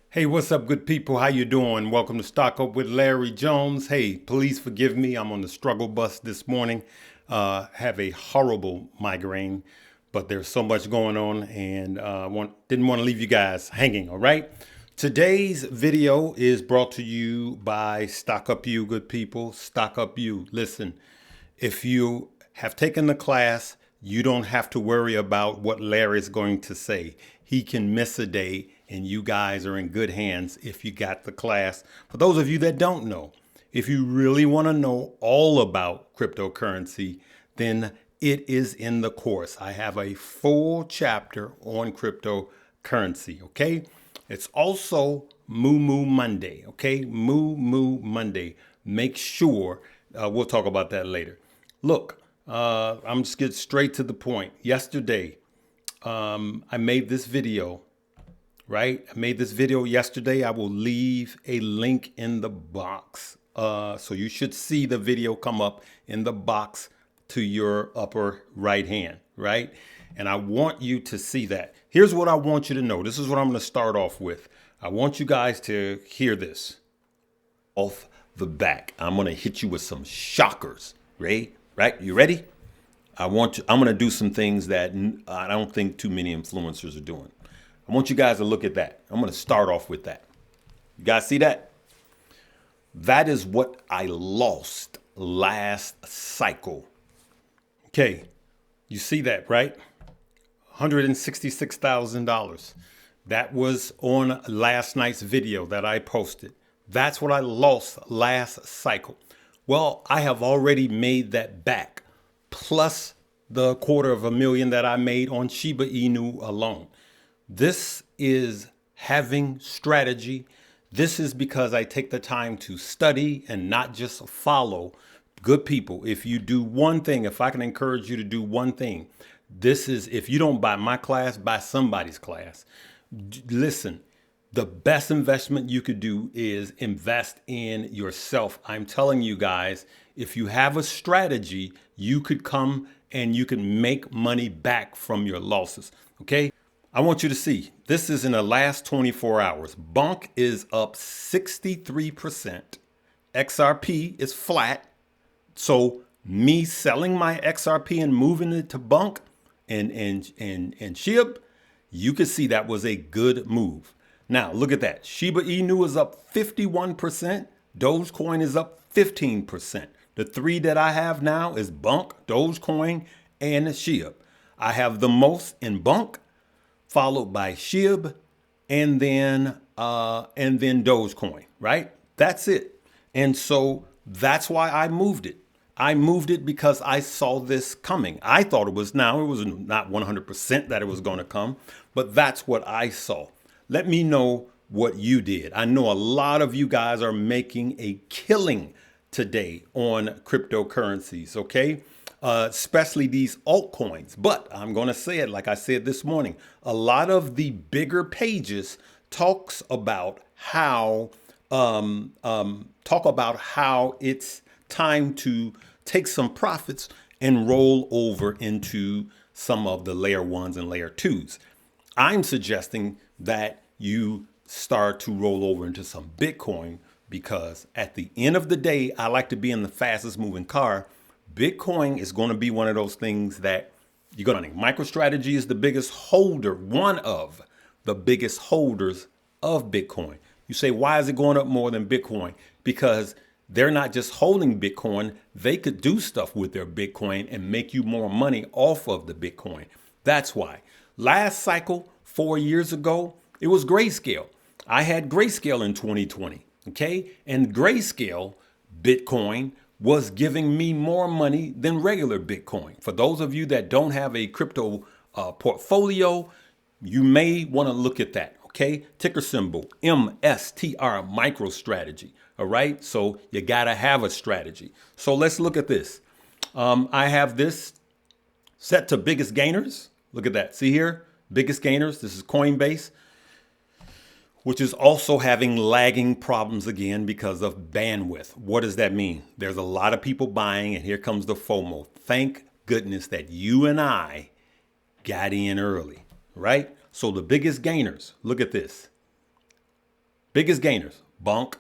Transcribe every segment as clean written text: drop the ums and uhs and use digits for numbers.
Hey, what's up, good people? How you doing? Welcome to Stock Up with Larry Jones. Hey, please forgive me. I'm on the struggle bus this morning. Have a horrible migraine, but there's so much going on, and didn't want to leave you guys hanging. All right. Today's video is brought to you by Stock Up You, good people. Stock Up You. Listen, if you have taken the class, you don't have to worry about what Larry's going to say. He can miss a day, and you guys are in good hands if you got the class. For those of you that don't know, if you really want to know all about cryptocurrency, then it is in the course. I have a full chapter on cryptocurrency, okay? It's also Moo Moo Monday, okay? Moo Moo Monday. Make sure, we'll talk about that later. Look, I'm just get straight to the point. Yesterday, I made this video, right? I made this video yesterday. I will leave a link in the box. So you should see the video come up in the box to your upper right hand, right? And I want you to see that. Here's what I want you to know. This is what I'm going to start off with. I want you guys to hear this off the back. I'm going to hit you with some shockers, right? Right? You ready? I'm going to do some things that I don't think too many influencers are doing. I want you guys to look at that. I'm going to start off with that. You guys see that? That is what I lost last cycle. Okay. You see that, right? $166,000. That was on last night's video that I posted. That's what I lost last cycle. Well, I have already made that back, plus the $250,000 that I made on Shiba Inu alone. This is having strategy. This is because I take the time to study and not just follow. Good people, if you do one thing, if I can encourage you to do one thing, this is, if you don't buy my class, buy somebody's class. Listen, the best investment you could do is invest in yourself. I'm telling you guys, if you have a strategy, you could come and you can make money back from your losses. Okay. I want you to see, this is in the last 24 hours. Bonk is up 63%. XRP is flat. So me selling my XRP and moving it to Bonk and SHIB, you can see that was a good move. Now look at that. Shiba Inu is up 51%. Dogecoin is up 15%. The three that I have now is Bonk, Dogecoin, and SHIB. I have the most in Bonk, followed by SHIB, and then Dogecoin, right? That's it. And so that's why I moved it. I moved it because I saw this coming. I thought it was not 100% that it was going to come, but that's what I saw. Let me know what you did. I know a lot of you guys are making a killing today on cryptocurrencies, okay? Especially these altcoins. But I'm going to say it like I said this morning. A lot of the bigger pages talks about how it's time to take some profits and roll over into some of the layer ones and layer twos. I'm suggesting that you start to roll over into some Bitcoin, because at the end of the day, I like to be in the fastest moving car. Bitcoin is going to be one of those things that you're going to. MicroStrategy is the biggest holder, one of the biggest holders of Bitcoin. You say, why is it going up more than Bitcoin? Because they're not just holding Bitcoin. They could do stuff with their Bitcoin and make you more money off of the Bitcoin. That's why. Last cycle, 4 years ago, it was Grayscale. I had Grayscale in 2020. Okay. And Grayscale Bitcoin was giving me more money than regular Bitcoin. For those of you that don't have a crypto portfolio, you may want to look at that. Okay. Ticker symbol MSTR, MicroStrategy. All right. So you got to have a strategy. So let's look at this. I have this set to biggest gainers. Look at that. See here, biggest gainers. This is Coinbase, which is also having lagging problems again because of bandwidth. What does that mean? There's a lot of people buying, and here comes the FOMO. Thank goodness that you and I got in early, right? So the biggest gainers, look at this. Biggest gainers, Bunk,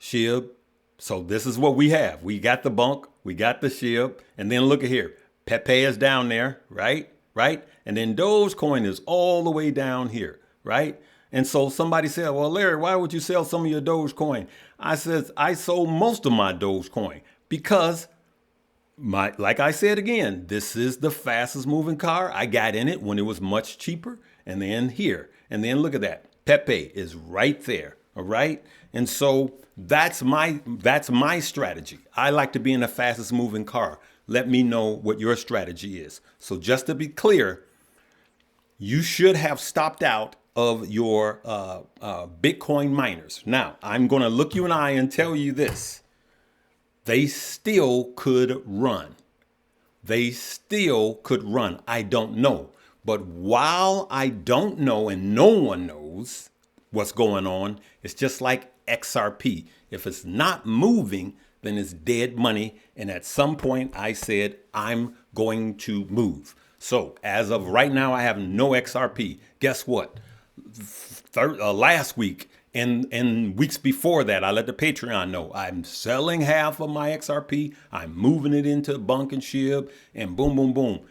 SHIB. So this is what we have. We got the Bunk, we got the SHIB, and then look at here. Pepe is down there, right? Right? And then Dogecoin is all the way down here, right? And so somebody said, well, Larry, why would you sell some of your Dogecoin? I said, I sold most of my Dogecoin because like I said again, this is the fastest moving car. I got in it when it was much cheaper. And then here, and then look at that. Pepe is right there. All right. And so that's my strategy. I like to be in the fastest moving car. Let me know what your strategy is. So just to be clear, you should have stopped out of your Bitcoin miners. Now, I'm going to look you in the eye and tell you this. They still could run. They still could run. I don't know. But while I don't know and no one knows what's going on, it's just like XRP. If it's not moving, then it's dead money. And at some point I said, I'm going to move. So as of right now, I have no XRP. Guess what? Last week and weeks before that, I let the Patreon know I'm selling half of my XRP. I'm moving it into Bunk and SHIB, and boom, boom, boom.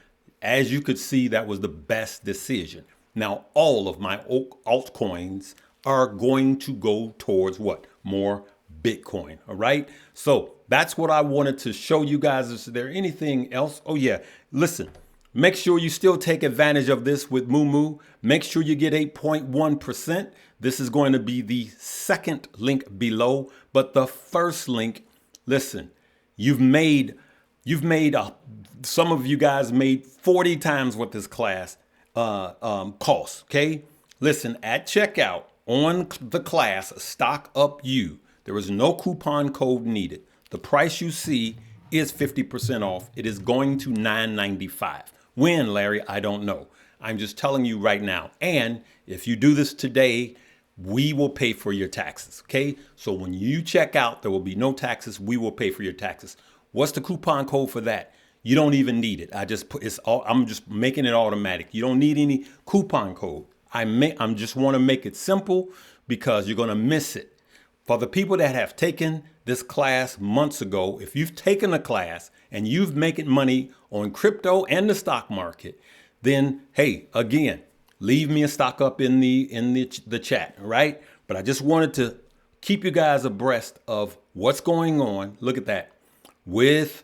As you could see, that was the best decision. Now, all of my altcoins are going to go towards what? More Bitcoin. All right. So that's what I wanted to show you guys. Is there anything else? Oh, yeah. Listen. Make sure you still take advantage of this with Moomoo. Make sure you get 8.1%. This is going to be the second link below, but the first link, listen, some of you guys made 40 times what this class costs, okay? Listen, at checkout on the class Stock Up You, there is no coupon code needed. The price you see is 50% off. It is going to $9.95. When, Larry? I don't know. I'm just telling you right now. And if you do this today, we will pay for your taxes. Okay. So when you check out, there will be no taxes. We will pay for your taxes. What's the coupon code for that? You don't even need it. I'm just making it automatic. You don't need any coupon code. I'm just want to make it simple because you're going to miss it. For the people that have taken this class months ago, if you've taken a class and you've making money on crypto and the stock market, then hey, again, leave me a stock up in the chat, all right? But I just wanted to keep you guys abreast of what's going on. Look at that with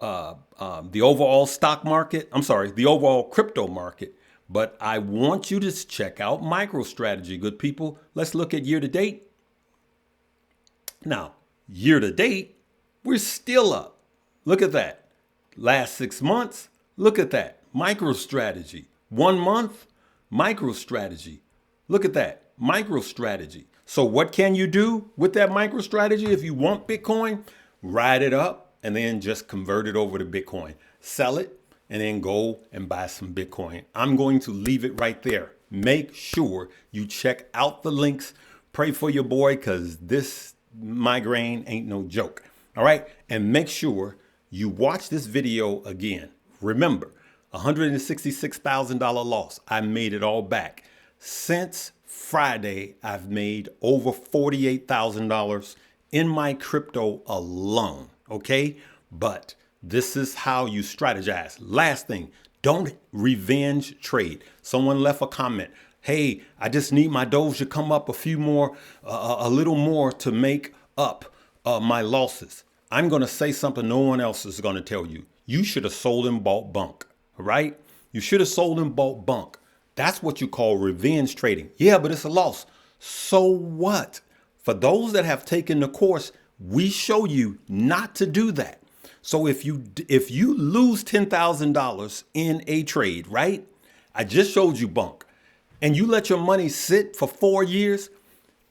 the overall stock market. I'm sorry, the overall crypto market. But I want you to check out MicroStrategy, good people. Let's look at year to date. Now, year to date, we're still up. Look at that. Last 6 months, look at that. MicroStrategy. 1 month, MicroStrategy. Look at that. MicroStrategy. So what can you do with that MicroStrategy? If you want Bitcoin, ride it up and then just convert it over to Bitcoin. Sell it and then go and buy some Bitcoin. I'm going to leave it right there. Make sure you check out the links. Pray for your boy because this migraine ain't no joke. All right. And make sure you watch this video again. Remember, $166,000 loss. I made it all back. Since Friday, I've made over $48,000 in my crypto alone. Okay. But this is how you strategize. Last thing, don't revenge trade. Someone left a comment. Hey, I just need my Doge to come up a little more to make up my losses. I'm going to say something no one else is going to tell you. You should have sold and bought Bunk, right? You should have sold and bought Bunk. That's what you call revenge trading. Yeah, but it's a loss. So what? For those that have taken the course, we show you not to do that. So if you lose $10,000 in a trade, right? I just showed you Bunk. And you let your money sit for 4 years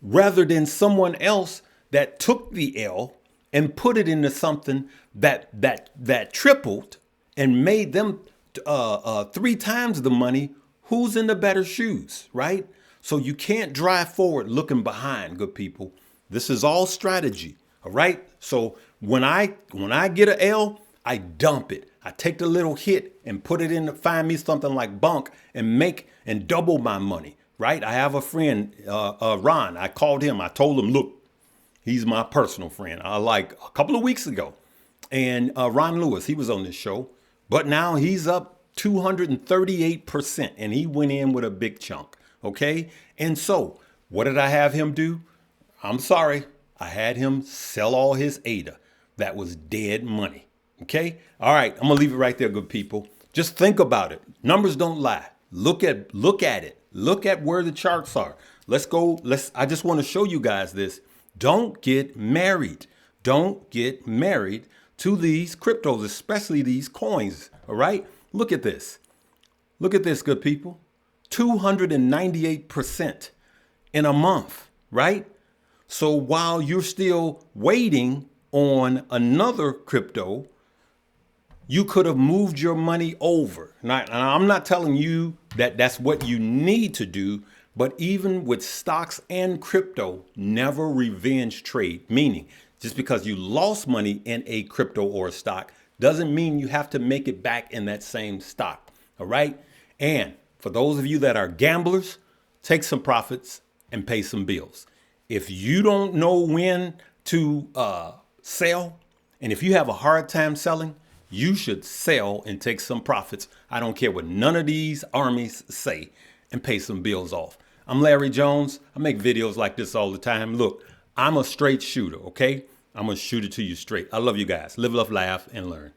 rather than someone else that took the L and put it into something that tripled and made them 3 times the money. Who's in the better shoes, right? So you can't drive forward looking behind, good people. This is all strategy, all right? So when I get an L, I dump it. I take the little hit and put it in to find me something like Bunk and double my money. right? I have a friend, Ron. I called him. I told him, look, he's my personal friend. Like a couple of weeks ago. And Ron Lewis, he was on this show. But now he's up 238%. And he went in with a big chunk. Okay? And so, what did I have him do? I'm sorry. I had him sell all his ADA. That was dead money. Okay? All right. I'm going to leave it right there, good people. Just think about it. Numbers don't lie. Look at it. Look at where the charts are. I just want to show you guys this. Don't get married. Don't get married to these cryptos, especially these coins. All right? Look at this. Look at this, good people. 298% in a month, right? So while you're still waiting on another crypto, you could have moved your money over. Now, I'm not telling you that that's what you need to do, but even with stocks and crypto, never revenge trade. Meaning, just because you lost money in a crypto or a stock doesn't mean you have to make it back in that same stock. All right? And for those of you that are gamblers, take some profits and pay some bills. If you don't know when to sell, and if you have a hard time selling, you should sell and take some profits. I don't care what none of these armies say, and pay some bills off. I'm Larry Jones. I make videos like this all the time. Look, I'm a straight shooter, okay? I'm going to shoot it to you straight. I love you guys. Live, love, laugh, and learn.